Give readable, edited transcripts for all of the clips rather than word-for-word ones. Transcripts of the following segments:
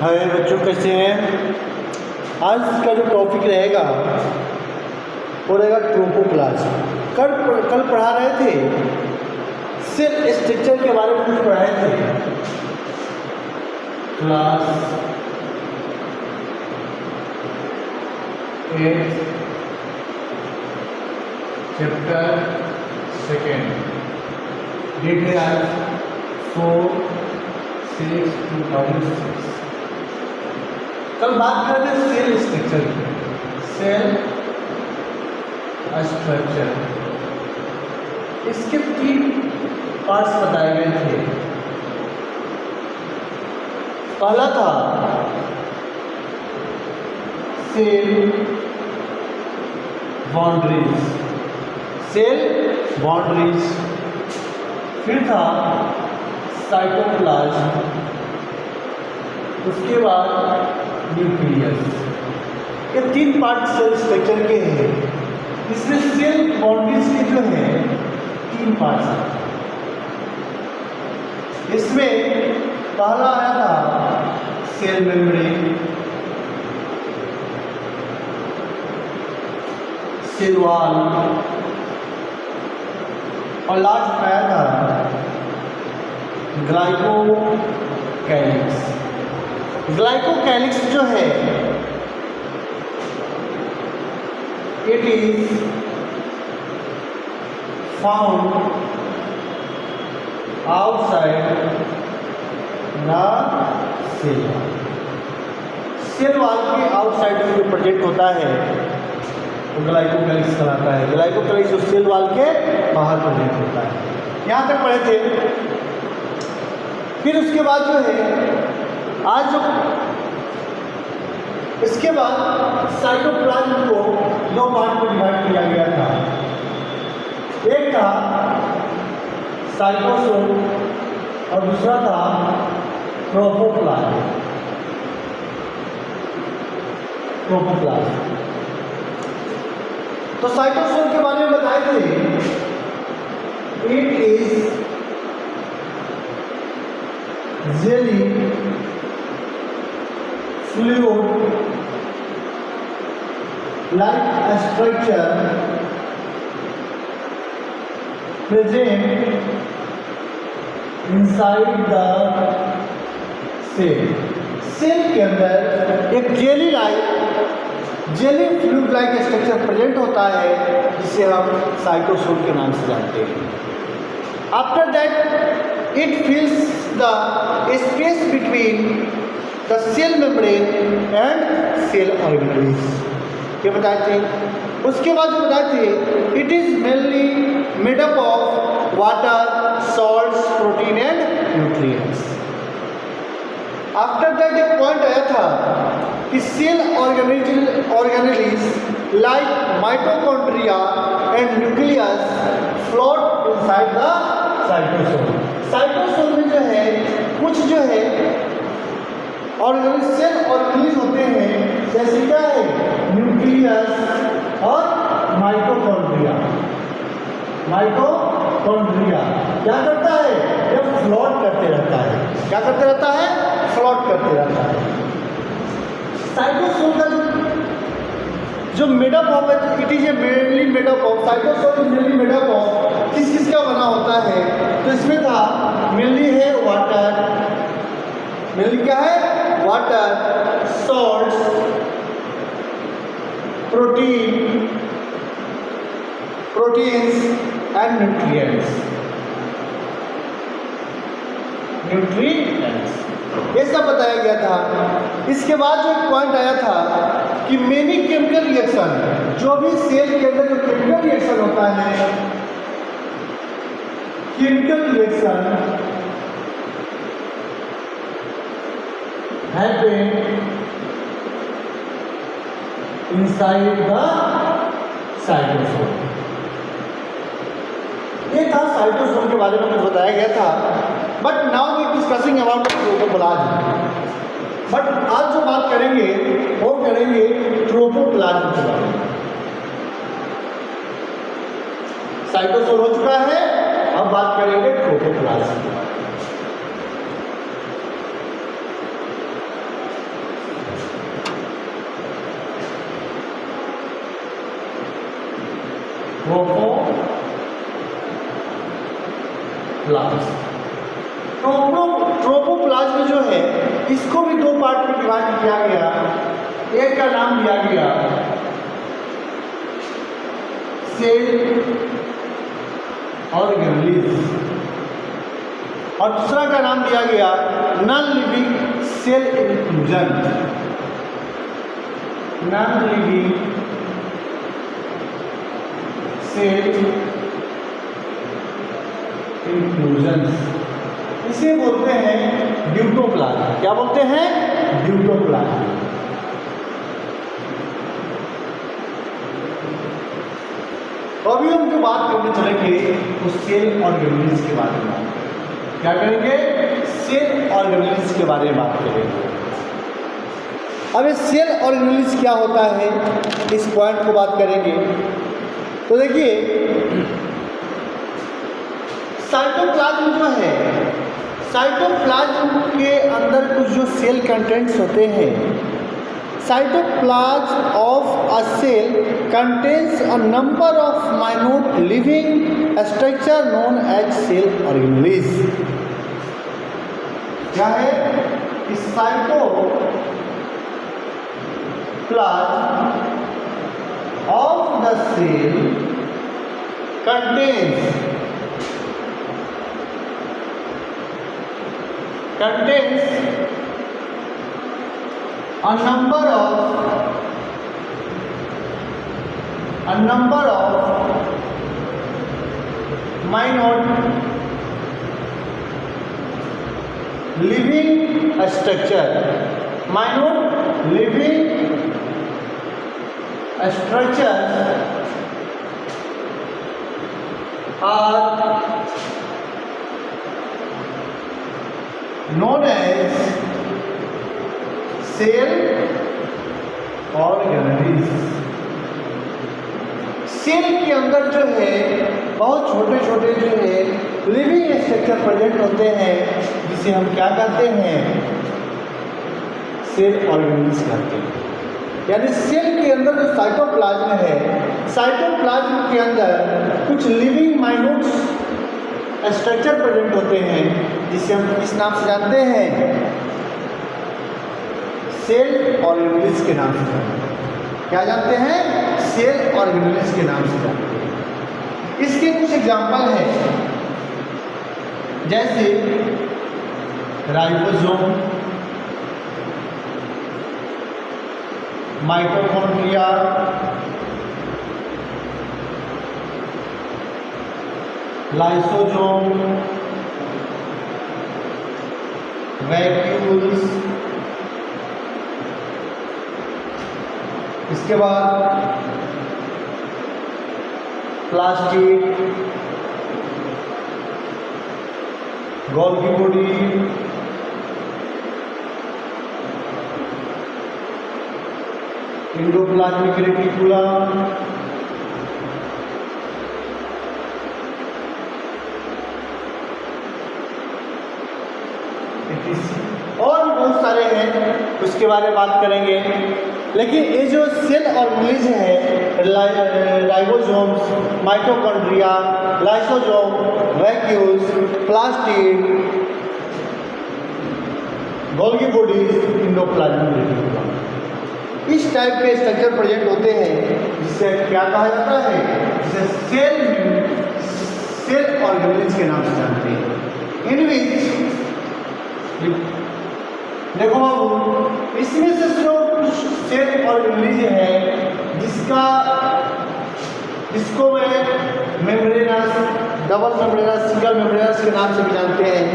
हाय बच्चों, कैसे हैं? आज का जो टॉपिक रहेगा वो रहेगा ट्रोपोप्लाज्म। कल पढ़ा रहे थे सेल स्ट्रक्चर के बारे में, कुछ पढ़ाए थे क्लास 8 चैप्टर 2। डेट है आज 4/6/2006। कल बात कर रहे थे सेल स्ट्रक्चर की। सेल स्ट्रक्चर, इसके 3 पार्ट्स बताए गए थे। पहला था सेल बाउंड्रीज, सेल बाउंड्रीज। फिर था साइटोप्लाज्म, उसके बाद न्यूक्लियस। ये 3 पार्ट सेल स्ट्रक्चर के हैं। इसमें सेल बाउंड्रीज के जो है 3 पार्ट्स हैं। इसमें पहला आया था सेल मेम्ब्रेन, सेल वॉल, और लास्ट में आया था ग्लाइकोकैलिक्स। ग्लाइकोकैलिक्स जो है it is found outside the cell. Cell wall के आउटसाइड में जो प्रोजेक्ट होता है वो ग्लाइकोकैलिक्स कहलाता है। ग्लाइकोकैलिक्स जो सेल वॉल के बाहर प्रोजेक्ट होता है। यहाँ तक पढ़े थे। फिर उसके बाद जो है आज जो इसके बाद साइटोप्लाज्म को 2 पार्ट में डिवाइड किया गया था। एक था साइटोसोल और दूसरा था ट्रोपोप्लाज्म। तो साइटोसोल के बारे में बताए थे, it is jelly fluid like a structure present inside the cell। Cell के अंदर एक jelly fluid like structure present होता है, जिसे हम साइटोसोल के नाम से जानते हैं। After that it fills the space between the cell membrane and cell organelles. ये बताए थे। उसके बाद जो बताए थे, it is mainly made up of water, salts, protein and nutrients. After that एक पॉइंट आया था कि cell organelles like mitochondria and nucleus float inside the cytosol. Cytosol में जो है कुछ जो है ऑर्गेनेल्स, सेल ऑर्गेनेल्स होते हैं, जैसे क्या है न्यूक्लियस और माइटोकॉन्ड्रिया। माइटोकॉन्ड्रिया क्या करता है? यह फ्लोट करते रहता है। क्या करते रहता है? फ्लोट करते रहता है। साइटोसोल का जो मेडअप ऑफ है, it is a mainly made up of, cytosol is mainly made up of किस किस का बना होता है? तो इसमें था मेनली है वाटर, मेनली क्या है? Water, salts, proteins and nutrients. ये सब बताया गया था। इसके बाद जो एक पॉइंट आया था कि मेनी केमिकल रिएक्शन, जो भी सेल के अंदर जो केमिकल रिएक्शन होता है, chemical reaction happen inside the cytosol। ये था साइटोसोल के बारे में कुछ बताया गया था। But now we discussing about tropoplasm. But आज जो बात करेंगे वो करेंगे ट्रोपोप्लाज्म के बारे में। साइटोसोल हो चुका है, अब बात करेंगे प्रोटोप्लाज्म। ट्रोपोप्लाज्म। ट्रोपोप्लाज्म जो है इसको भी दो पार्ट में डिवाइड किया गया। एक का नाम दिया गया सेल ऑर्गेनेल्स और दूसरा का नाम दिया गया non living cell inclusion. Non living cell inclusion, इसे बोलते हैं ड्यूटोप्लाज्म। क्या बोलते हैं? ड्यूटोप्लाज्म। तो अभी हम जो बात करने चलेंगे वो सेल ऑर्गेनेल्स के बारे में। क्या करेंगे? सेल ऑर्गेनेल्स के बारे में बात करेंगे। अब ये सेल ऑर्गेनेल्स क्या होता है, इस पॉइंट को बात करेंगे। तो देखिए, साइटोप्लाज्म जो है, साइटोप्लाज्म के अंदर कुछ जो सेल कंटेंट्स होते हैं, cytoplasm of a cell contains a number of minute living structure known as cell organelles. क्या है? Cytoplasm of the cell contains a number of minute living structure, minute living structures are known as cell organelles। सेल के अंदर जो है बहुत छोटे छोटे जो है लिविंग स्ट्रक्चर प्रेजेंट होते हैं, जिसे हम क्या कहते हैं? सेल ऑर्गेनेल्स कहते हैं। यानी सेल के अंदर जो साइटोप्लाज्म है, साइटोप्लाज्म के अंदर कुछ लिविंग माइन्यूट स्ट्रक्चर प्रेजेंट होते हैं, जिसे हम किस नाम से जानते हैं? सेल ऑर्गेनेल्स के नाम से जानते हैं। क्या जानते हैं? सेल ऑर्गेनेल्स के नाम से जानते हैं। इसके कुछ एग्जाम्पल हैं, जैसे राइबोसोम, माइटोकॉन्ड्रिया, लाइसोसोम, वैक्यूल्स, इसके बाद plastid, Golgi body, endoplasmic reticulum, और बहुत सारे हैं, उसके बारे में बात करेंगे। लेकिन ये जो सेल ऑर्गेनेल्स है, ribosomes, mitochondria, lysosome, vacuoles, plastid, Golgi bodies, endoplasmic reticulum, इस टाइप के स्ट्रक्चर प्रेजेंट होते हैं, जिसे क्या कहा जाता है? जिसे सेल ऑर्गेनेल्स के नाम से जानते हैं। इन विच देखो बाबू, इसमें से जो सेल ऑर्गेनेल्स है जिसको मैं membranes, double membranous, single membranes के नाम से भी जानते हैं।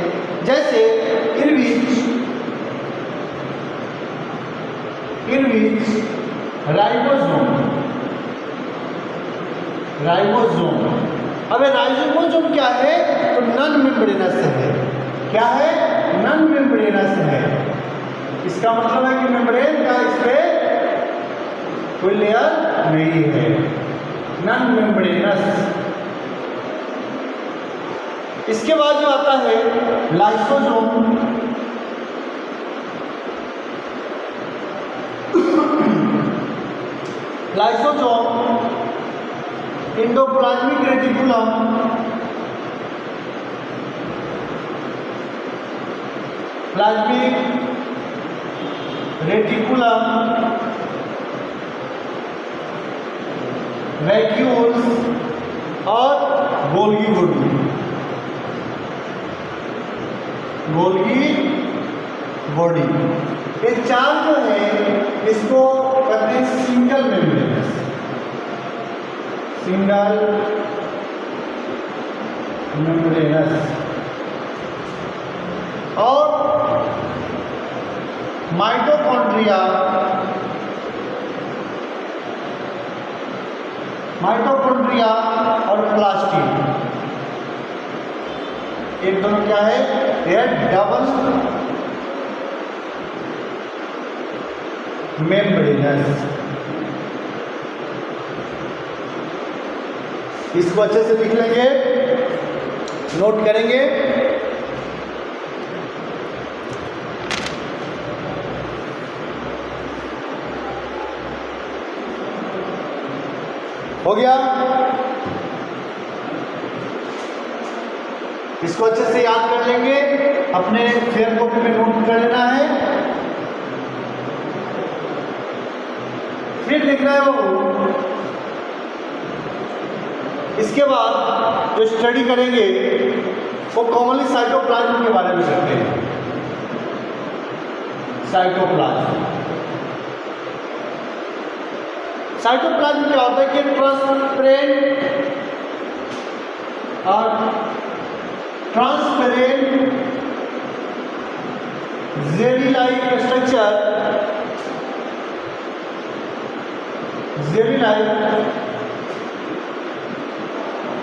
जैसे इनविच राइबोसोम। अब राइबोसोम क्या है? तो नॉन मेम्ब्रेनस है। क्या है? नॉन मेम्ब्रेनस है। इसका मतलब है कि मेम्ब्रेन का इस पे कोई लेयर नहीं है, नॉन मेम्ब्रेनस। इसके बाद जो आता है lysosome, endoplasmic reticulum, plasmic reticulum, vacuoles और गोल्गी बॉडी। ये चार जो है इसको कहते हैं सिंगल मेम्ब्रेनस और माइटोकॉन्ड्रिया और प्लास्टिड, एक दोनों क्या है, यह डबल मेम्ब्रेनस। इसको अच्छे से लिख लेंगे, नोट करेंगे। हो गया, इसको अच्छे से याद कर लेंगे, अपने फेयर कॉपी में नोट कर लेना है। फिर लिख रहे हो, इसके बाद जो स्टडी करेंगे वो कॉमनली साइटोप्लाज्म के बारे में करते हैं। साइटोप्लाज्म क्या होता है कि transparent jelly like structure,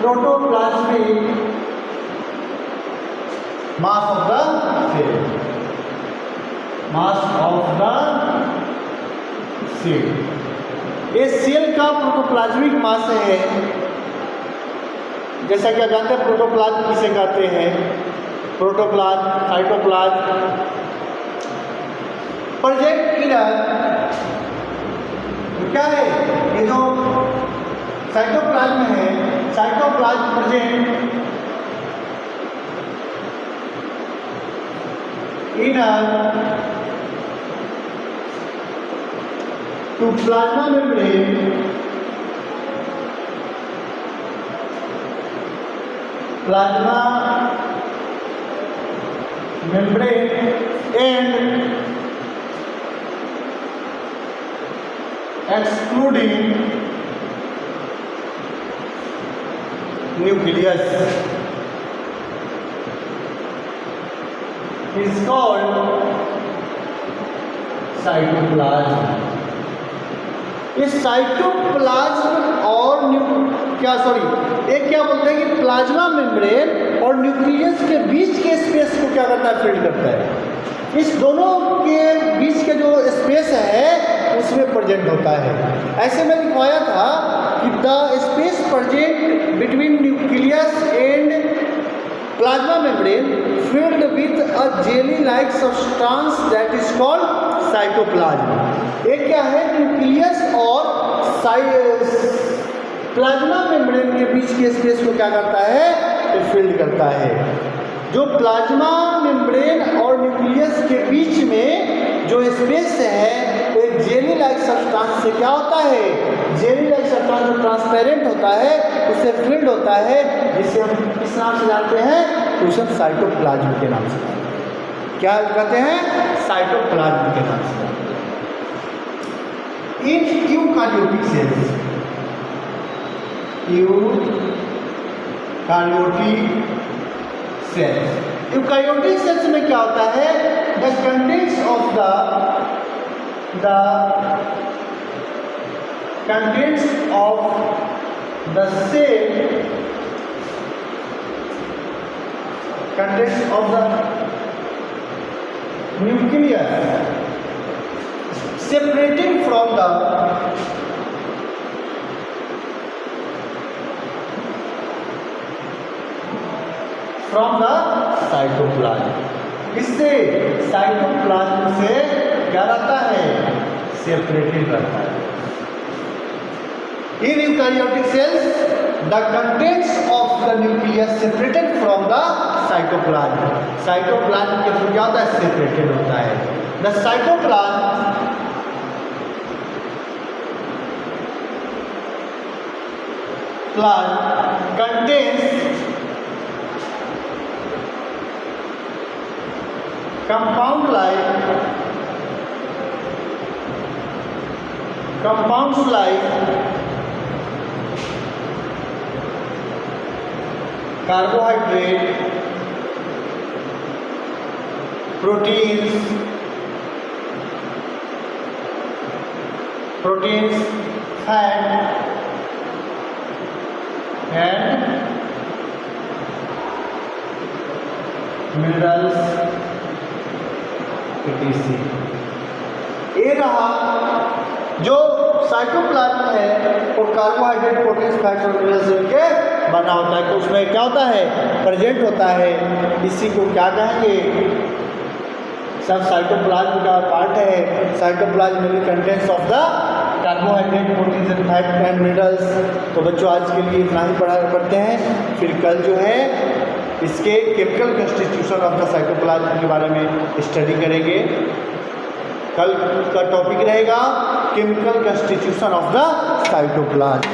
protoplasmic mass of the cell. ये सेल का प्रोटोप्लाज्मिक मास है। जैसा कि आप जानते हैं प्रोटोप्लाज्म किसे कहते हैं, प्रोटोप्लाज्म, साइटोप्लाज्म। प्रोजेक्ट इनर क्या है, ये जो साइटोप्लाज्म है, cytoplasm present inner to plasma membrane and excluding nucleus is called cytoplasm. इस साइटोप्लाज्म और एक क्या बोलते हैं कि प्लाज्मा मेम्ब्रेन और न्यूक्लियस के बीच के स्पेस को क्या करता है, फिल करता है। इस दोनों के बीच के जो स्पेस है उसमें प्रेजेंट होता है। ऐसे में लिखवाया था कि the space present between nucleus and plasma membrane filled with a jelly-like substance that is called cytoplasm। एक क्या है, न्यूक्लियस और प्लाज्मा मेम्ब्रेन के बीच के स्पेस को क्या करता है, फिल्ड करता है। जो प्लाज्मा मेम्ब्रेन और न्यूक्लियस के बीच में जो स्पेस है एक जेली लाइक सब्सटेंस से क्या होता है, जेली लाइक सब्सटेंस जो ट्रांसपेरेंट होता है उससे फिल्ड होता है, जिसे हम किस नाम से जानते हैं, तो उसे साइटोप्लाज्म के नाम से क्या कहते हैं, साइटोप्लाज्म के नाम से। In eukaryotic cells, eukaryotic cells में क्या होता है, the contents of the cell, contents of the nucleus separated from the cytoplasm. इससे साइटोप्लाज्म से क्या रहता है, सेपरेटेड रहता है। In eukaryotic cells, the contents of the nucleus separated from the cytoplasm. Cytoplasm के थ्रू क्या होता है, सेपरेटेड होता है। The cytoplasm contains compounds like carbohydrate, proteins, fat and minerals etc. ये रहा जो साइटोप्लाज्म है वो कार्बोहाइड्रेट, प्रोटीन्स, फैट्स और मिनरल्स के बना होता है। तो उसमें क्या होता है, प्रेजेंट होता है। इसी को क्या कहेंगे, सब साइटोप्लाज्म का पार्ट है। साइटोप्लाज्म में contents of the carbohydrate, proteins and fat and minerals. तो बच्चों आज के लिए इतना ही पढ़ते हैं, फिर कल जो है इसके chemical constitution of the cytoplasm के बारे में स्टडी करेंगे। कल का टॉपिक रहेगा chemical constitution of the cytoplasm.